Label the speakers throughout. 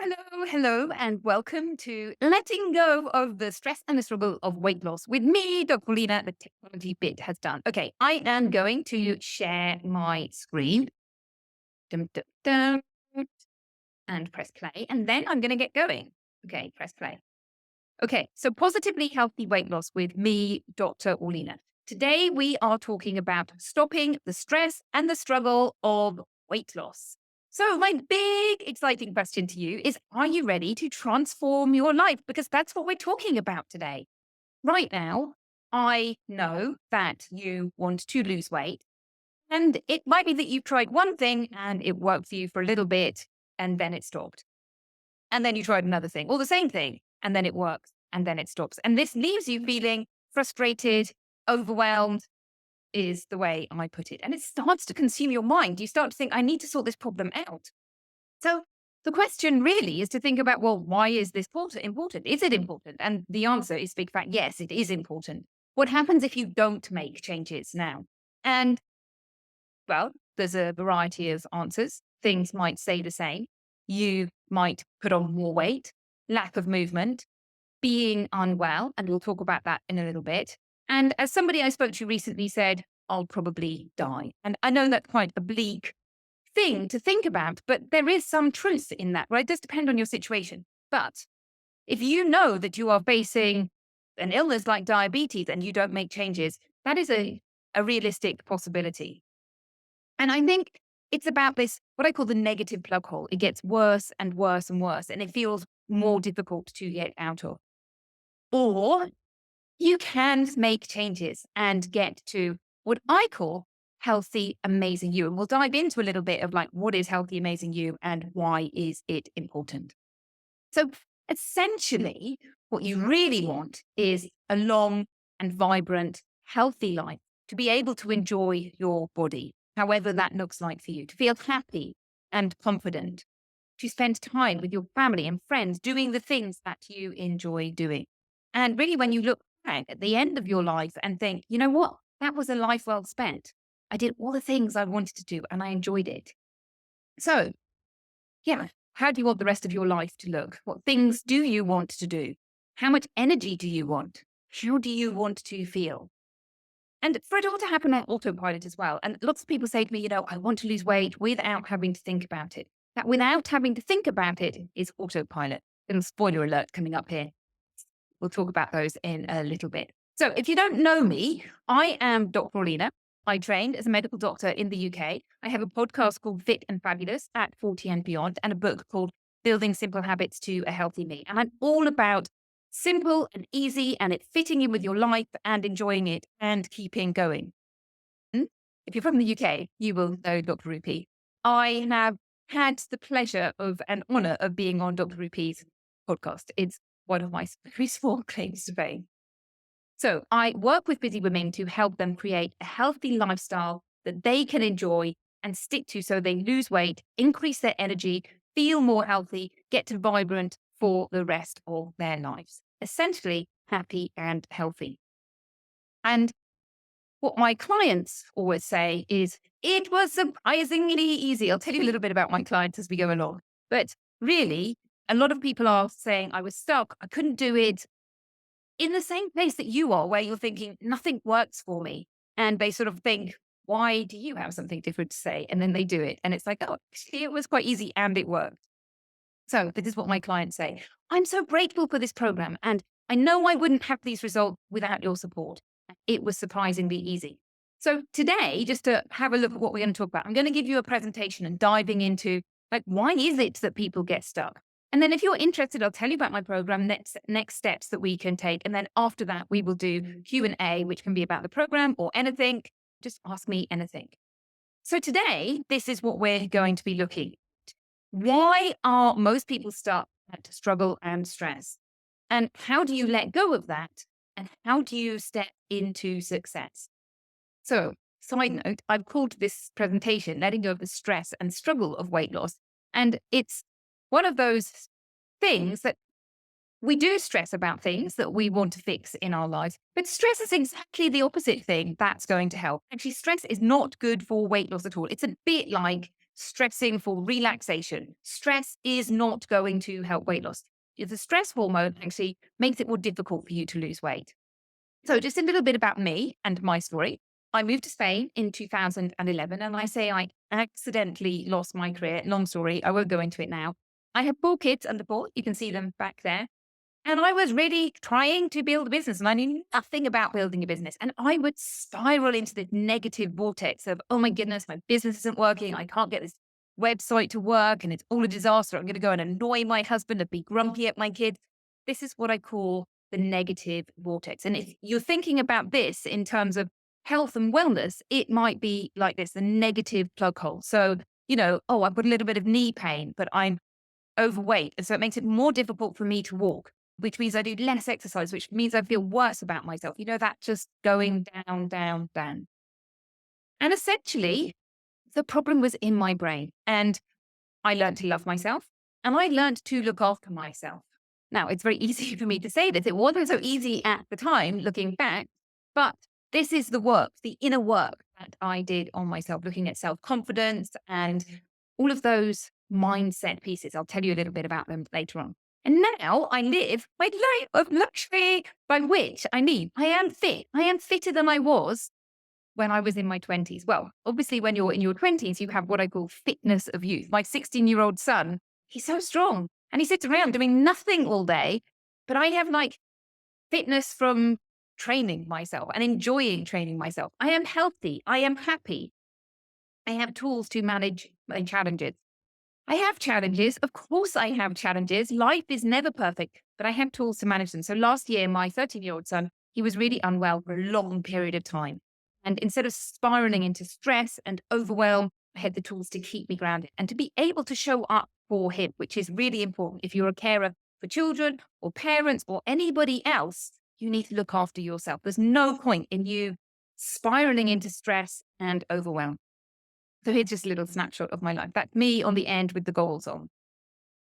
Speaker 1: hello, and welcome to Letting Go of the Stress and the Struggle of Weight Loss with me, Dr. Lena. The technology bit has done. Okay, I am going to share my screen. Dum, dum, dum, and press play, and then I'm going to get going. Okay, press play. Okay, so positively healthy weight loss with me, Dr. Orlena. Today we are talking about stopping the stress and the struggle of weight loss. So, my big exciting question to you is, are you ready to transform your life? Because that's what we're talking about today. Right now, I know that you want to lose weight, and it might be that you've tried one thing and it worked for you for a little bit and then it stopped. And then you tried another thing, or the same thing, and then it works, and then it stops. And this leaves you feeling frustrated, overwhelmed, is the way I put it. And it starts to consume your mind. You start to think, I need to sort this problem out. So the question really is to think about, well, why is this important? Is it important? And the answer is big fat, yes, it is important. What happens if you don't make changes now? And well, there's a variety of answers. Things might stay the same. You might put on more weight, lack of movement, being unwell, and we'll talk about that in a little bit. And as somebody I spoke to recently said, I'll probably die. And I know that's quite a bleak thing to think about, but there is some truth in that, right? It does depend on your situation. But if you know that you are facing an illness like diabetes and you don't make changes, that is a realistic possibility. And I think it's about this, what I call the negative plug hole. It gets worse and worse and worse, and it feels more difficult to get out of. Or you can make changes and get to what I call healthy, amazing you. And we'll dive into a little bit of like, what is healthy, amazing you and why is it important? So essentially, what you really want is a long and vibrant, healthy life, to be able to enjoy your body, however that looks like for you, to feel happy and confident, to spend time with your family and friends doing the things that you enjoy doing. And really, when you look back at the end of your life and think, you know what, that was a life well spent. I did all the things I wanted to do and I enjoyed it. So, yeah, how do you want the rest of your life to look? What things do you want to do? How much energy do you want? How do you want to feel? And for it all to happen on autopilot as well. And lots of people say to me, I want to lose weight without having to think about it. That without having to think about it is autopilot. Little spoiler alert coming up here. We'll talk about those in a little bit. So if you don't know me, I am Dr. Orlena. I trained as a medical doctor in the UK. I have a podcast called Fit and Fabulous at 40 and Beyond, and a book called Building Simple Habits to a Healthy Me. And I'm all about simple and easy and it fitting in with your life and enjoying it and keeping going. If you're from the UK, you will know Dr. Rupi. I have had the pleasure of and honor of being on Dr. Rupi's podcast. It's one of my very small claims to fame. So I work with busy women to help them create a healthy lifestyle that they can enjoy and stick to so they lose weight, increase their energy, feel more healthy, get to vibrant for the rest of their lives. Essentially, happy and healthy. And what my clients always say is, it was surprisingly easy. I'll tell you a little bit about my clients as we go along. But really, a lot of people are saying, I was stuck, I couldn't do it, in the same place that you are, where you're thinking, nothing works for me. And they sort of think, why do you have something different to say? And then they do it. And it's like, oh, actually, it was quite easy and it worked. So this is what my clients say. I'm so grateful for this program. And I know I wouldn't have these results without your support. It was surprisingly easy. So today, just to have a look at what we're going to talk about, I'm going to give you a presentation and diving into like, why is it that people get stuck? And then if you're interested, I'll tell you about my program, next steps that we can take. And then after that, we will do Q&A, which can be about the program or anything. Just ask me anything. So today, this is what we're going to be looking at. Why are most people stuck at struggle and stress? And how do you let go of that? And how do you step into success? So, side note, I've called this presentation Letting Go of the Stress and Struggle of Weight Loss. And it's one of those things that we do stress about things that we want to fix in our lives, but stress is exactly the opposite thing that's going to help. Actually, stress is not good for weight loss at all. It's a bit like stressing for relaxation. Stress is not going to help weight loss. The stress hormone actually makes it more difficult for you to lose weight. So just a little bit about me and my story. I moved to Spain in 2011, and I say I accidentally lost my career. Long story, I won't go into it now. I have 4 kids under 4. You can see them back there. And I was really trying to build a business, and I knew nothing about building a business. And I would spiral into the negative vortex of, oh my goodness, my business isn't working. I can't get this website to work, and it's all a disaster. I'm going to go and annoy my husband and be grumpy at my kids. This is what I call the negative vortex. And if you're thinking about this in terms of health and wellness, it might be like this, the negative plug hole. So, oh, I've got a little bit of knee pain, but I'm overweight. And so it makes it more difficult for me to walk, which means I do less exercise, which means I feel worse about myself. That just going down, down, down. And essentially, the problem was in my brain. And I learned to love myself, and I learned to look after myself. Now, it's very easy for me to say this. It wasn't so easy at the time, looking back, but this is the work, the inner work that I did on myself, looking at self-confidence and all of those mindset pieces. I'll tell you a little bit about them later on. And now I live my life of luxury, by which I mean I am fit. I am fitter than I was when I was in my 20s. Well, obviously, when you're in your 20s, you have what I call fitness of youth. My 16-year-old son, he's so strong and he sits around doing nothing all day. But I have like fitness from training myself and enjoying training myself. I am healthy. I am happy. I have tools to manage my challenges. I have challenges. Of course, I have challenges. Life is never perfect, but I have tools to manage them. So last year, my 13-year-old son, he was really unwell for a long period of time. And instead of spiraling into stress and overwhelm, I had the tools to keep me grounded and to be able to show up for him, which is really important. If you're a carer for children or parents or anybody else, you need to look after yourself. There's no point in you spiraling into stress and overwhelm. So here's just a little snapshot of my life. That's me on the end with the goals on.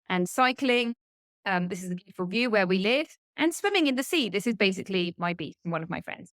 Speaker 1: And cycling, this is a beautiful view where we live. And swimming in the sea, this is basically my beach and one of my friends.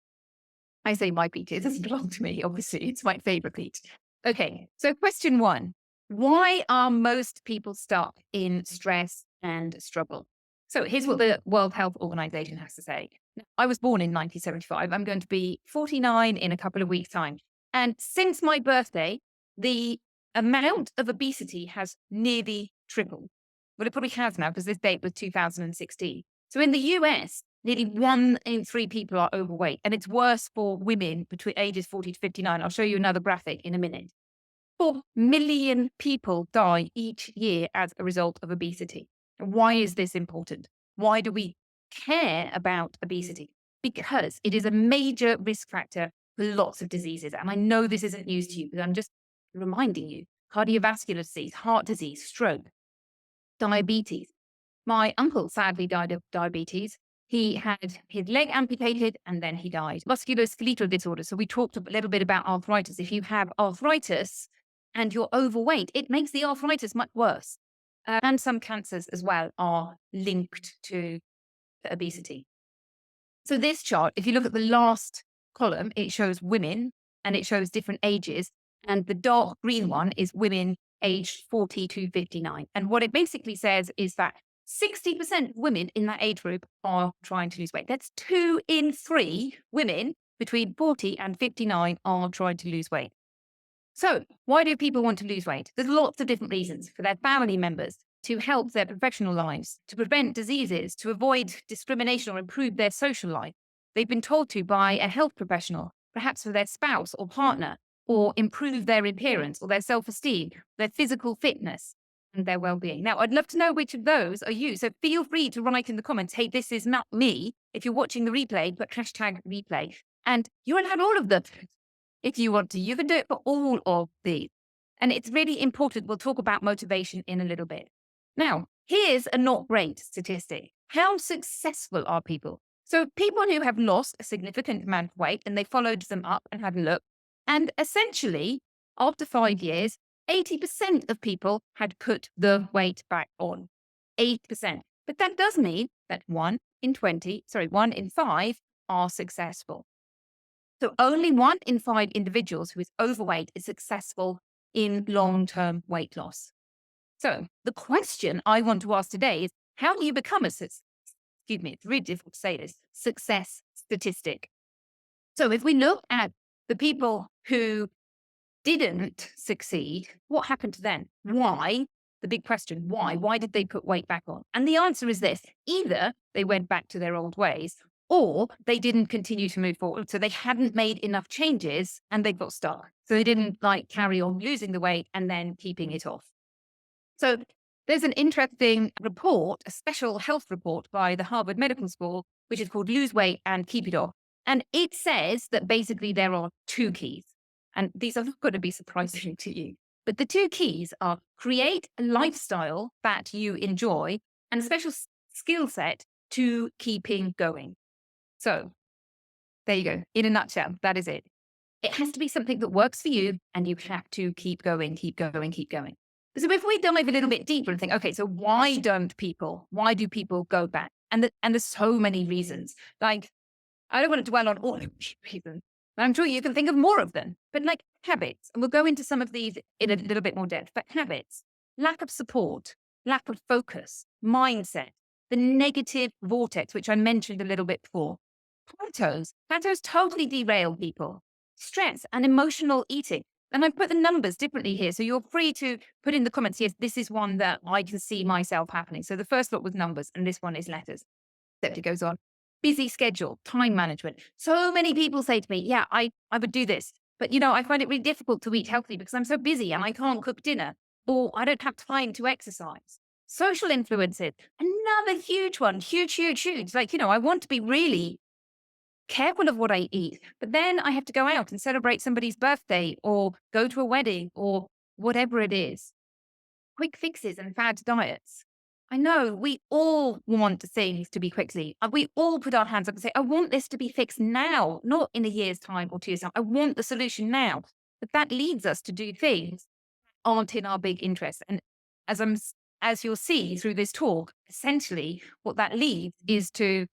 Speaker 1: I say my beach, it doesn't belong to me, obviously. It's my favorite beach. Okay, so question 1. Why are most people stuck in stress and struggle? So here's what the World Health Organization has to say. I was born in 1975. I'm going to be 49 in a couple of weeks' time. And since my birthday, the amount of obesity has nearly tripled. Well, it probably has now because this date was 2016. So in the US, nearly 1 in 3 people are overweight, and it's worse for women between ages 40 to 59. I'll show you another graphic in a minute. 4 million people die each year as a result of obesity. Why is this important? Why do we care about obesity? Because it is a major risk factor for lots of diseases. And I know this isn't news to you, but I'm just reminding you: cardiovascular disease, heart disease, stroke, diabetes. My uncle sadly died of diabetes. He had his leg amputated and then he died. Musculoskeletal disorder. So we talked a little bit about arthritis. If you have arthritis and you're overweight, it makes the arthritis much worse. And some cancers as well are linked to obesity. So this chart, if you look at the last column, it shows women and it shows different ages. And the dark green one is women aged 40 to 59. And what it basically says is that 60% of women in that age group are trying to lose weight. That's 2 in 3 women between 40 and 59 are trying to lose weight. So why do people want to lose weight? There's lots of different reasons: for their family members, to help their professional lives, to prevent diseases, to avoid discrimination or improve their social life. They've been told to by a health professional, perhaps for their spouse or partner, or improve their appearance or their self-esteem, their physical fitness and their well-being. Now, I'd love to know which of those are you. So feel free to write in the comments, hey, this is not me. If you're watching the replay, put #replay. And you're allowed all of them. If you want to, you can do it for all of these. And it's really important. We'll talk about motivation in a little bit. Now, here's a not great statistic. How successful are people? So people who have lost a significant amount of weight and they followed them up and had a look. And essentially, after 5 years, 80% of people had put the weight back on. 80%. But that does mean that 1 in 5 are successful. So only 1 in 5 individuals who is overweight is successful in long-term weight loss. So the question I want to ask today is, how do you become excuse me, it's really difficult to say this, success statistic? So if we look at the people who didn't succeed, what happened to them? Why? The big question, why? Why did they put weight back on? And the answer is this: either they went back to their old ways, or they didn't continue to move forward. So they hadn't made enough changes and they got stuck. So they didn't like carry on losing the weight and then keeping it off. So there's an interesting report, a special health report by the Harvard Medical School, which is called Lose Weight and Keep It Off. And it says that basically there are two keys. And these are not going to be surprising to you. But the two keys are create a lifestyle that you enjoy and a special skill set to keeping going. So there you go. In a nutshell, that is it. It has to be something that works for you and you have to keep going, keep going, keep going. So if we dive a little bit deeper and think, okay, so why do people go back? And there's so many reasons. Like, I don't want to dwell on all of these reasons, but I'm sure you can think of more of them. But like habits, and we'll go into some of these in a little bit more depth, but habits, lack of support, lack of focus, mindset, the negative vortex, which I mentioned a little bit before. Plateaus totally derail people. Stress and emotional eating. And I've put the numbers differently here. So you're free to put in the comments, yes, this is one that I can see myself happening. So the first lot was numbers and this one is letters. Except it goes on. Busy schedule, time management. So many people say to me, yeah, I would do this. But, I find it really difficult to eat healthy because I'm so busy and I can't cook dinner, or I don't have time to exercise. Social influences, another huge one, huge, huge, huge. Like, I want to be really careful of what I eat, but then I have to go out and celebrate somebody's birthday or go to a wedding or whatever it is. Quick fixes and fad diets. I know we all want things to be quickly. We all put our hands up and say, I want this to be fixed now, not in a year's time or 2 years' time. I want the solution now. But that leads us to do things that aren't in our big interest. And as you'll see through this talk, essentially what that leads is to,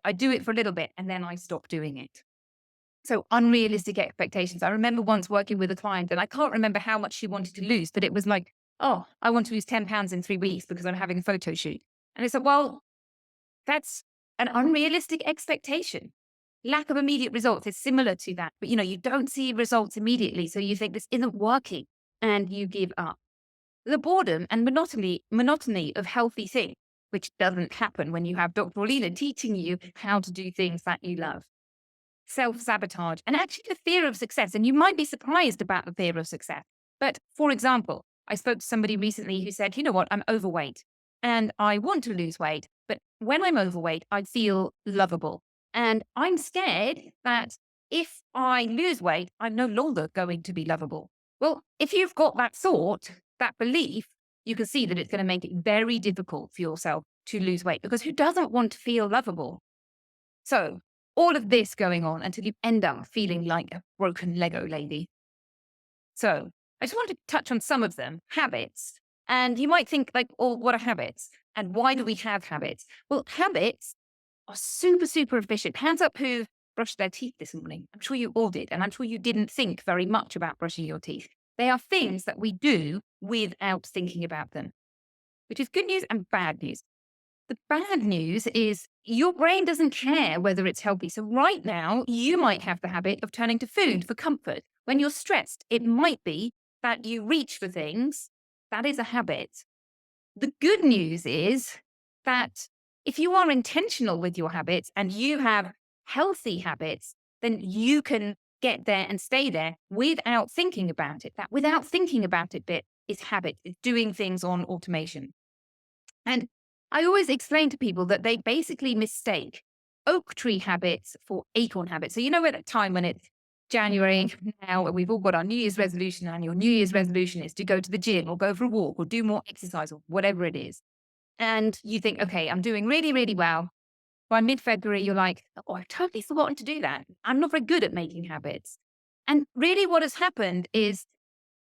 Speaker 1: I do it for a little bit and then I stop doing it. So unrealistic expectations. I remember once working with a client and I can't remember how much she wanted to lose, but it was like, oh, I want to lose 10 pounds in 3 weeks because I'm having a photo shoot. And it's like, well, that's an unrealistic expectation. Lack of immediate results is similar to that, but you don't see results immediately. So you think this isn't working and you give up. The boredom and monotony of healthy things, which doesn't happen when you have Dr. Orlena teaching you how to do things that you love. Self-sabotage and actually the fear of success. And you might be surprised about the fear of success. But for example, I spoke to somebody recently who said, you know what, I'm overweight and I want to lose weight. But when I'm overweight, I feel lovable. And I'm scared that if I lose weight, I'm no longer going to be lovable. Well, if you've got that thought, that belief, you can see that it's going to make it very difficult for yourself to lose weight because who doesn't want to feel lovable? So all of this going on until you end up feeling like a broken Lego lady. So I just want to touch on some of them, habits. And you might think like, oh, what are habits? And why do we have habits? Well, habits are super, super efficient. Hands up who brushed their teeth this morning. I'm sure you all did. And I'm sure you didn't think very much about brushing your teeth. They are things that we do without thinking about them, which is good news and bad news. The bad news is your brain doesn't care whether it's healthy. So right now, you might have the habit of turning to food for comfort. When you're stressed, it might be that you reach for things. That is a habit. The good news is that if you are intentional with your habits and you have healthy habits, then you can get there and stay there without thinking about it. That without thinking about it bit is habit, it's doing things on automation. And I always explain to people that they basically mistake oak tree habits for acorn habits. So, at a time when it's January now, we've all got our New Year's resolution, and your New Year's resolution is to go to the gym or go for a walk or do more exercise or whatever it is. And you think, okay, I'm doing really, really well. By mid-February, you're like, oh, I've totally forgotten to do that. I'm not very good at making habits. And really what has happened is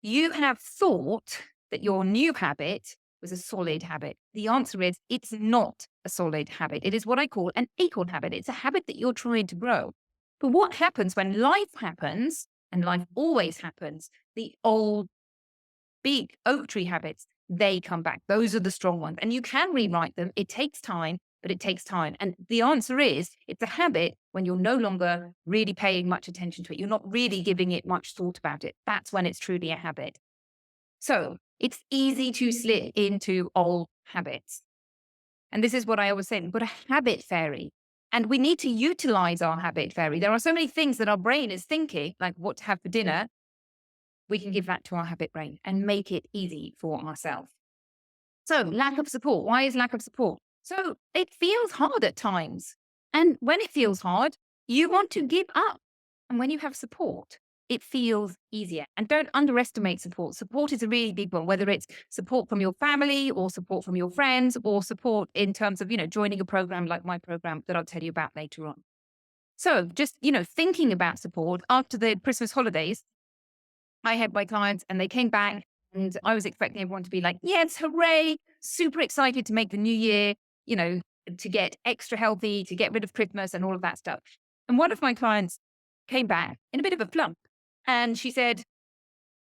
Speaker 1: you have thought that your new habit was a solid habit. The answer is it's not a solid habit. It is what I call an acorn habit. It's a habit that you're trying to grow. But what happens when life happens, and life always happens, the old big oak tree habits, they come back. Those are the strong ones. And you can rewrite them. It takes time, but it takes time. And the answer is it's a habit when you're no longer really paying much attention to it. You're not really giving it much thought about it. That's when it's truly a habit. So it's easy to slip into old habits. And this is what I always say, we've got a habit fairy. And we need to utilize our habit fairy. There are so many things that our brain is thinking, like what to have for dinner. We can give that to our habit brain and make it easy for ourselves. So lack of support. Why is lack of support? So it feels hard at times. And when it feels hard, you want to give up. And when you have support, it feels easier. And don't underestimate support. Support is a really big one, whether it's support from your family or support from your friends or support in terms of, joining a program like my program that I'll tell you about later on. So just, thinking about support after the Christmas holidays, I had my clients and they came back and I was expecting everyone to be like, yes, hooray, super excited to make the new year, to get extra healthy, to get rid of Christmas and all of that stuff. And one of my clients came back in a bit of a flump. And she said,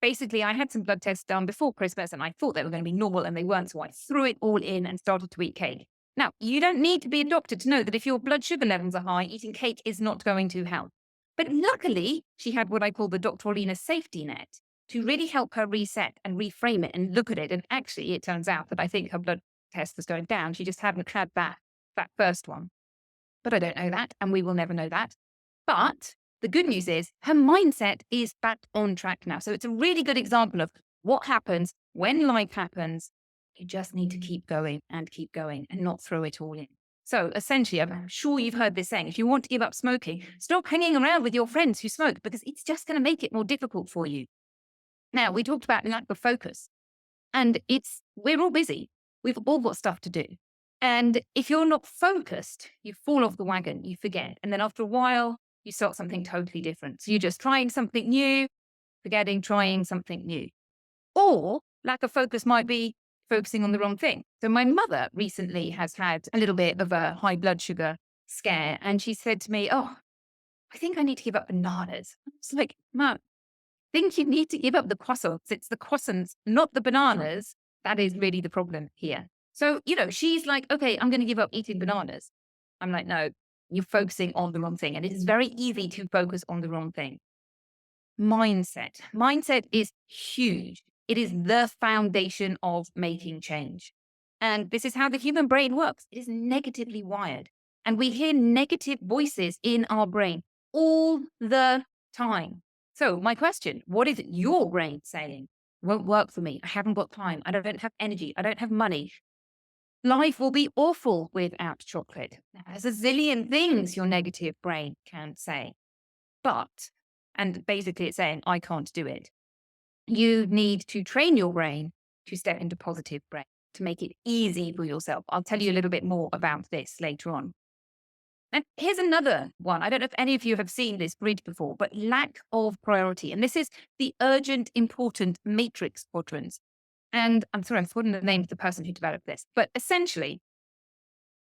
Speaker 1: basically, I had some blood tests done before Christmas and I thought they were going to be normal and they weren't. So I threw it all in and started to eat cake. Now, you don't need to be a doctor to know that if your blood sugar levels are high, eating cake is not going to help. But luckily, she had what I call the Dr. Orlena safety net to really help her reset and reframe it and look at it. And actually, it turns out that I think her blood test was going down. She just hadn't had that first one. But I don't know that, and we will never know that. But the good news is her mindset is back on track now. So it's a really good example of what happens when life happens. You just need to keep going and not throw it all in. So essentially, I'm sure you've heard this saying, if you want to give up smoking, stop hanging around with your friends who smoke because it's just going to make it more difficult for you. Now, we talked about lack of focus and we're all busy. We've all got stuff to do. And if you're not focused, you fall off the wagon, you forget. And then after a while, you start something totally different. So you're just trying something new, forgetting, trying something new. Or lack of focus might be focusing on the wrong thing. So my mother recently has had a little bit of a high blood sugar scare. And she said to me, oh, I think I need to give up bananas. It's like, Mum, I think you need to give up the croissants. It's the croissants, not the bananas. That is really the problem here. So, she's like, okay, I'm going to give up eating bananas. I'm like, no, you're focusing on the wrong thing. And it is very easy to focus on the wrong thing. Mindset. Mindset is huge. It is the foundation of making change. And this is how the human brain works. It is negatively wired. And we hear negative voices in our brain all the time. So my question, what is your brain saying? Won't work for me. I haven't got time. I don't have energy. I don't have money. Life will be awful without chocolate. Now, there's a zillion things your negative brain can say. And basically it's saying, I can't do it. You need to train your brain to step into positive brain, to make it easy for yourself. I'll tell you a little bit more about this later on. And here's another one. I don't know if any of you have seen this bridge before, but lack of priority. And this is the urgent, important matrix quadrants. And I'm sorry, I've forgotten the name of the person who developed this. But essentially,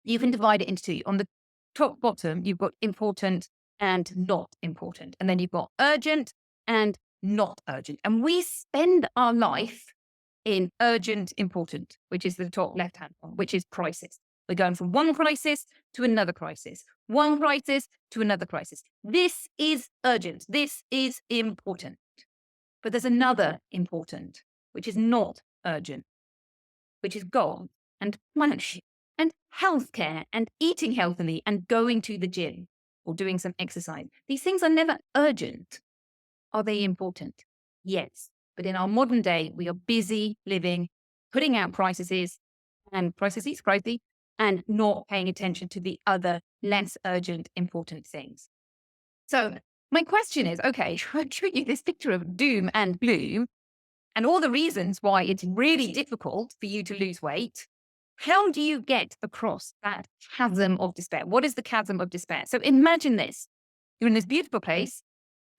Speaker 1: you can divide it into two. On the top bottom, you've got important and not important. And then you've got urgent and not urgent. And we spend our life in urgent, important, which is the top left-hand one, which is crisis. We're going from one crisis to another crisis, one crisis to another crisis. This is urgent. This is important. But there's another important, which is not urgent, which is goal and money and healthcare and eating healthily and going to the gym or doing some exercise. These things are never urgent. Are they important? Yes. But in our modern day, we are busy living, putting out crises and not paying attention to the other less urgent, important things. So my question is, okay, I show you this picture of doom and gloom and all the reasons why it's really difficult for you to lose weight. How do you get across that chasm of despair? What is the chasm of despair? So imagine this. You're in this beautiful place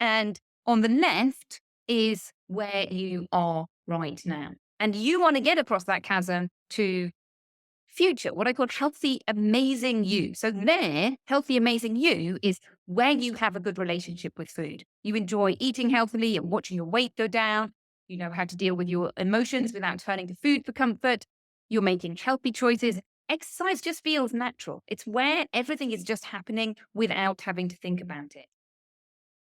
Speaker 1: and on the left is where you are right now. And you want to get across that chasm to future, what I call healthy, amazing you. So there, healthy, amazing you is where you have a good relationship with food. You enjoy eating healthily and watching your weight go down. You know how to deal with your emotions without turning to food for comfort. You're making healthy choices. Exercise just feels natural. It's where everything is just happening without having to think about it.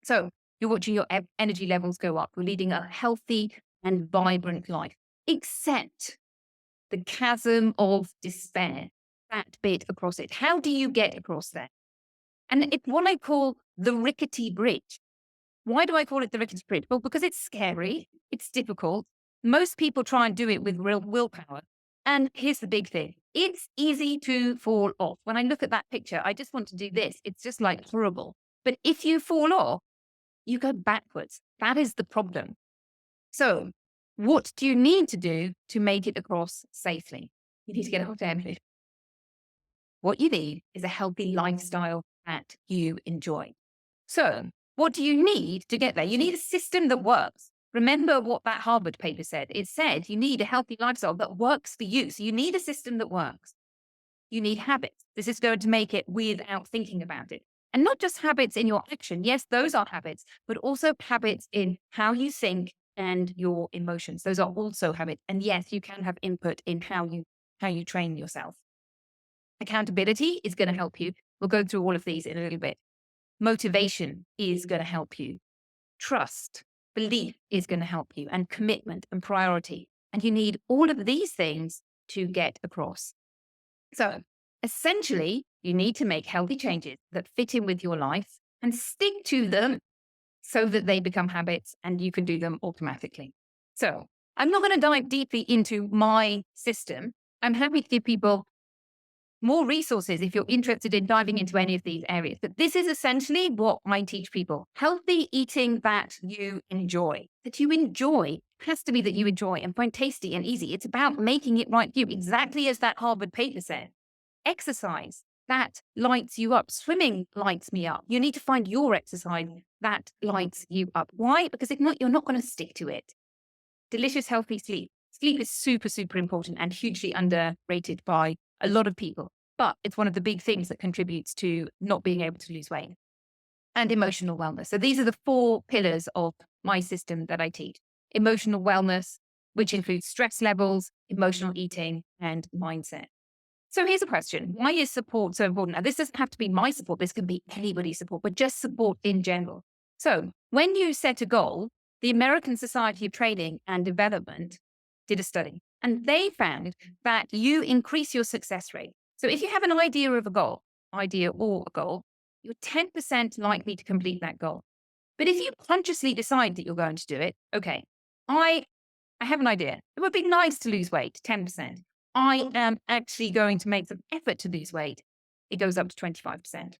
Speaker 1: So you're watching your energy levels go up. You're leading a healthy and vibrant life, except the chasm of despair, that bit across it. How do you get across there? And it's what I call the rickety bridge. Why do I call it the rickety bridge? Well, because it's scary, it's difficult. Most people try and do it with real willpower. And here's the big thing. It's easy to fall off. When I look at that picture, I just want to do this. It's just like horrible. But if you fall off, you go backwards. That is the problem. So what do you need to do to make it across safely? You need to get a hot air balloon. What you need is a healthy lifestyle that you enjoy. So what do you need to get there? You need a system that works. Remember what that Harvard paper said. It said you need a healthy lifestyle that works for you. So you need a system that works. You need habits. This is going to make it without thinking about it. And not just habits in your action. Yes, those are habits, but also habits in how you think and your emotions. Those are also habits. And yes, you can have input in how you train yourself. Accountability is going to help you. We'll go through all of these in a little bit. Motivation is going to help you. Trust, belief is going to help you, and commitment and priority. And you need all of these things to get across. So essentially, you need to make healthy changes that fit in with your life and stick to them so that they become habits and you can do them automatically. So I'm not going to dive deeply into my system. I'm happy to give people more resources if you're interested in diving into any of these areas. But this is essentially what I teach people. Healthy eating that you enjoy. That you enjoy has to be that you enjoy and find tasty and easy. It's about making it right for you, exactly as that Harvard paper said. Exercise that lights you up. Swimming lights me up. You need to find your exercise that lights you up. Why? Because if not, you're not going to stick to it. Delicious, healthy sleep. Sleep is super, super important and hugely underrated by a lot of people, but it's one of the big things that contributes to not being able to lose weight. And emotional wellness. So these are the 4 pillars of my system that I teach. Emotional wellness, which includes stress levels, emotional eating, and mindset. So here's a question. Why is support so important? Now, this doesn't have to be my support. This can be anybody's support, but just support in general. So when you set a goal, the American Society of Training and Development did a study, and they found that you increase your success rate. So if you have an idea of a goal, you're 10% likely to complete that goal. But if you consciously decide that you're going to do it, okay, I have an idea. It would be nice to lose weight, 10%. I am actually going to make some effort to lose weight. It goes up to 25%.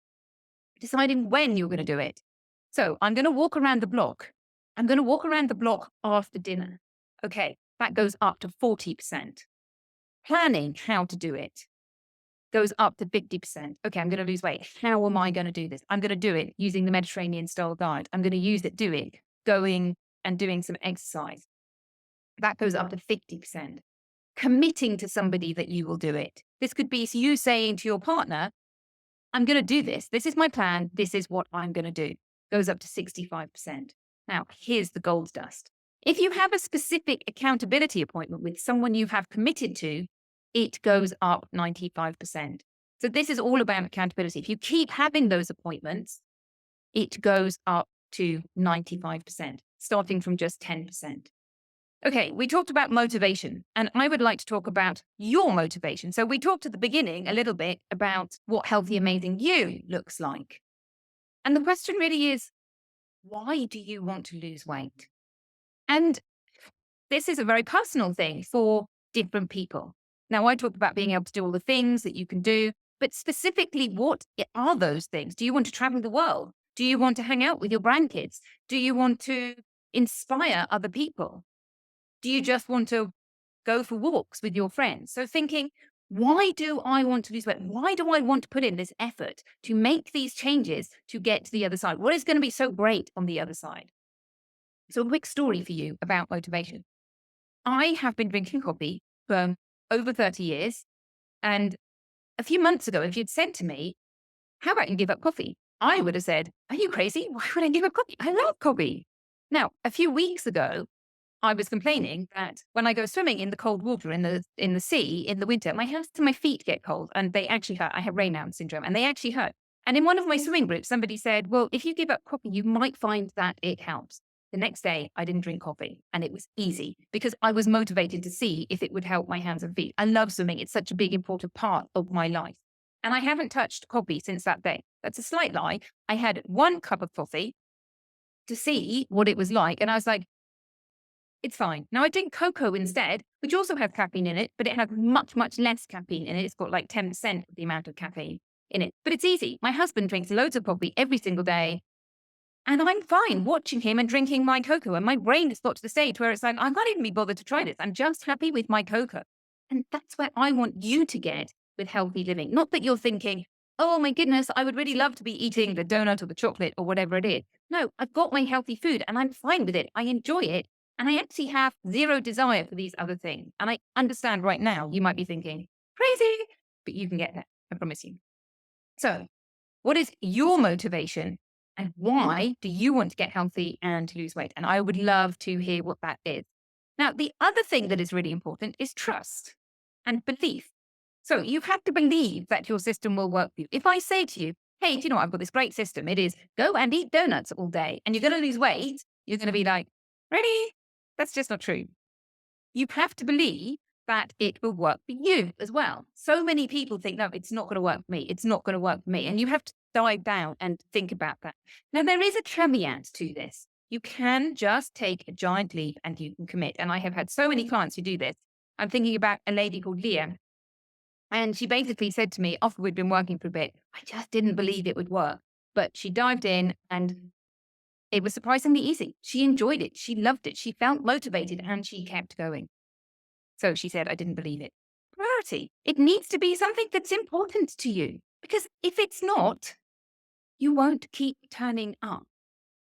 Speaker 1: Deciding when you're going to do it. So I'm going to walk around the block. I'm going to walk around the block after dinner. Okay, that goes up to 40%. Planning how to do it goes up to 50%. Okay, I'm going to lose weight. How am I going to do this? I'm going to do it using the Mediterranean style diet. I'm going to use it going and doing some exercise. That goes up to 50%. Committing to somebody that you will do it. This could be you saying to your partner, I'm going to do this. This is my plan. This is what I'm going to do. Goes up to 65%. Now, here's the gold dust. If you have a specific accountability appointment with someone you have committed to, it goes up 95%. So this is all about accountability. If you keep having those appointments, it goes up to 95%, starting from just 10%. Okay, we talked about motivation, and I would like to talk about your motivation. So we talked at the beginning a little bit about what healthy, amazing you looks like. And the question really is, why do you want to lose weight? And this is a very personal thing for different people. Now, I talked about being able to do all the things that you can do, but specifically, what are those things? Do you want to travel the world? Do you want to hang out with your grandkids? Do you want to inspire other people? Do you just want to go for walks with your friends? So thinking, why do I want to lose weight? Why do I want to put in this effort to make these changes to get to the other side? What is going to be so great on the other side? So a quick story for you about motivation. I have been drinking coffee for over 30 years. And a few months ago, if you'd said to me, how about you give up coffee? I would have said, are you crazy? Why would I give up coffee? I love coffee. Now, a few weeks ago, I was complaining that when I go swimming in the cold water in the sea in the winter, my hands and my feet get cold and they actually hurt. I have Raynaud syndrome and they actually hurt. And in one of my swimming groups, somebody said, well, if you give up coffee, you might find that it helps. The next day, I didn't drink coffee and it was easy because I was motivated to see if it would help my hands and feet. I love swimming. It's such a big, important part of my life. And I haven't touched coffee since that day. That's a slight lie. I had 1 cup of coffee to see what it was like. And I was like, it's fine. Now I drink cocoa instead, which also has caffeine in it, but it has much, much less caffeine in it. It's got like 10% of the amount of caffeine in it. But it's easy. My husband drinks loads of coffee every single day. And I'm fine watching him and drinking my cocoa. And my brain has got to the stage where it's like, I can't even be bothered to try this. I'm just happy with my cocoa. And that's where I want you to get with healthy living. Not that you're thinking, oh my goodness, I would really love to be eating the donut or the chocolate or whatever it is. No, I've got my healthy food and I'm fine with it. I enjoy it. And I actually have zero desire for these other things. And I understand right now, you might be thinking, crazy, but you can get there. I promise you. So, what is your motivation and why do you want to get healthy and lose weight? And I would love to hear what that is. Now, the other thing that is really important is trust and belief. So you have to believe that your system will work for you. If I say to you, hey, do you know what? I've got this great system. It is go and eat donuts all day and you're going to lose weight. You're going to be like, really? That's just not true. You have to believe that it will work for you as well. So many people think, no, it's not going to work for me. It's not going to work for me. And you have to dive down and think about that. Now, there is a caveat to this. You can just take a giant leap and you can commit. And I have had so many clients who do this. I'm thinking about a lady called Leah. And she basically said to me, after we'd been working for a bit, I just didn't believe it would work. But she dived in and it was surprisingly easy. She enjoyed it. She loved it. She felt motivated and she kept going. So she said, I didn't believe it. Priority. It needs to be something that's important to you because if it's not, you won't keep turning up.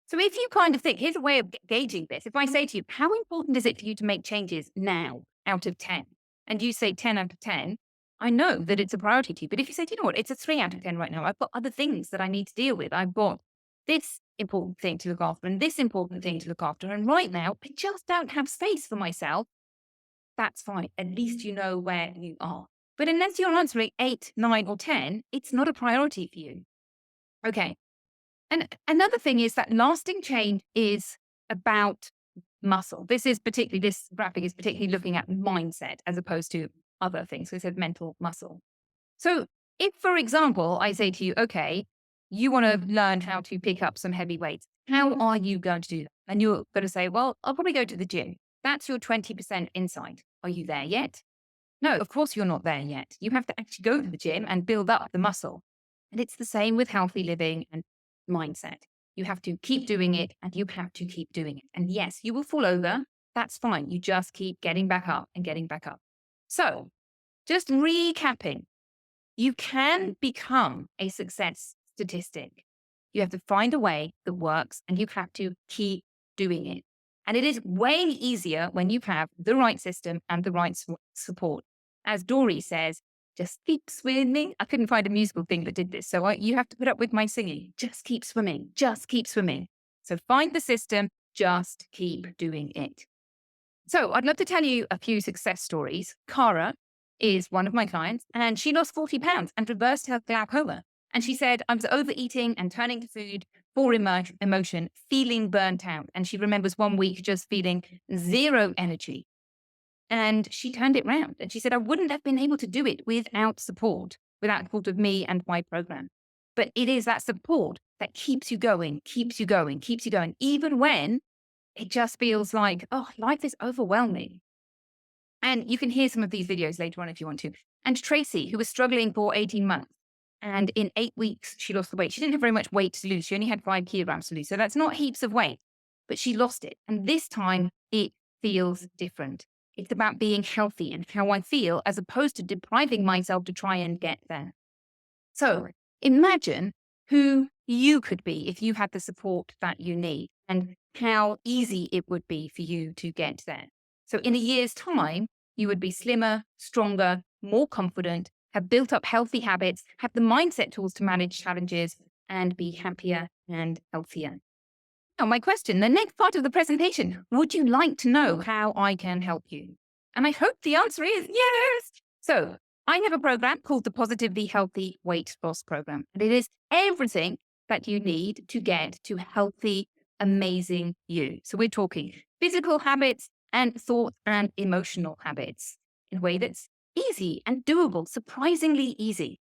Speaker 1: So if you kind of think, here's a way of gauging this. If I say to you, how important is it for you to make changes now out of 10? And you say 10 out of 10, I know that it's a priority to you. But if you say, do you know what, it's a 3 out of 10 right now. I've got other things that I need to deal with. I've got this important thing to look after and this important thing to look after. And right now, I just don't have space for myself. That's fine. At least you know where you are. But unless you're answering 8, 9, or 10, it's not a priority for you. Okay. And another thing is that lasting change is about muscle. This graphic is particularly looking at mindset as opposed to other things. So it said mental muscle. So if, for example, I say to you, okay, you want to learn how to pick up some heavy weights, how are you going to do that? And you're going to say, well, I'll probably go to the gym. That's your 20% insight. Are you there yet? No, of course you're not there yet. You have to actually go to the gym and build up the muscle. And it's the same with healthy living and mindset. You have to keep doing it and you have to keep doing it. And yes, you will fall over. That's fine. You just keep getting back up and getting back up. So just recapping, you can become a success statistic. You have to find a way that works and you have to keep doing it. And it is way easier when you have the right system and the right support. As Dory says, just keep swimming. I couldn't find a musical thing that did this. So you have to put up with my singing. Just keep swimming. Just keep swimming. So find the system. Just keep doing it. So I'd love to tell you a few success stories. Cara is one of my clients and she lost 40 pounds and reversed her glaucoma. And she said, I was overeating and turning to food for emotion, feeling burnt out. And she remembers one week just feeling zero energy. And she turned it round. And she said, I wouldn't have been able to do it without support of me and my program. But it is that support that keeps you going, even when it just feels like, oh, life is overwhelming. And you can hear some of these videos later on if you want to. And Tracy, who was struggling for 18 months. And in 8 weeks, she lost the weight. She didn't have very much weight to lose. She only had 5 kilograms to lose. So that's not heaps of weight, but she lost it. And this time it feels different. It's about being healthy and how I feel as opposed to depriving myself to try and get there. So imagine who you could be if you had the support that you need and how easy it would be for you to get there. So in a year's time, you would be slimmer, stronger, more confident, have built up healthy habits, have the mindset tools to manage challenges, and be happier and healthier. now my question, the next part of the presentation, would you like to know how I can help you? And I hope the answer is yes. So I have a program called the Positively Healthy Weight Loss Program. And it is everything that you need to get to healthy, amazing you. So we're talking physical habits and thought and emotional habits in a way that's easy and doable, surprisingly easy.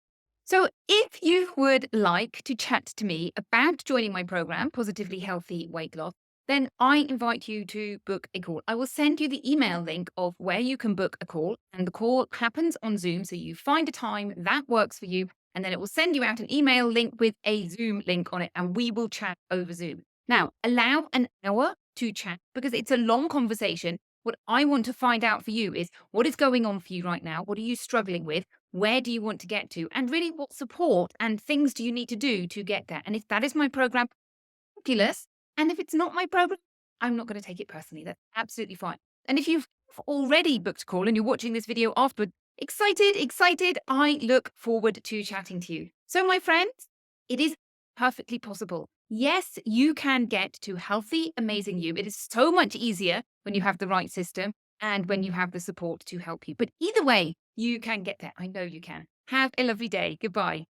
Speaker 1: So, if you would like to chat to me about joining my program, Positively Healthy Weight Loss, then I invite you to book a call. I will send you the email link of where you can book a call, and the call happens on Zoom. So, you find a time that works for you, and then it will send you out an email link with a Zoom link on it, and we will chat over Zoom. Now, allow an hour to chat because it's a long conversation. What I want to find out for you is what is going on for you right now? What are you struggling with? Where do you want to get to? And really, what support and things do you need to do to get there? And if that is my program, fabulous. And if it's not my program, I'm not going to take it personally. That's absolutely fine. And if you've already booked a call and you're watching this video afterward, excited, I look forward to chatting to you. So, my friends, it is perfectly possible. Yes, you can get to healthy, amazing you. It is so much easier when you have the right system and when you have the support to help you. But either way, you can get there. I know you can. Have a lovely day. Goodbye.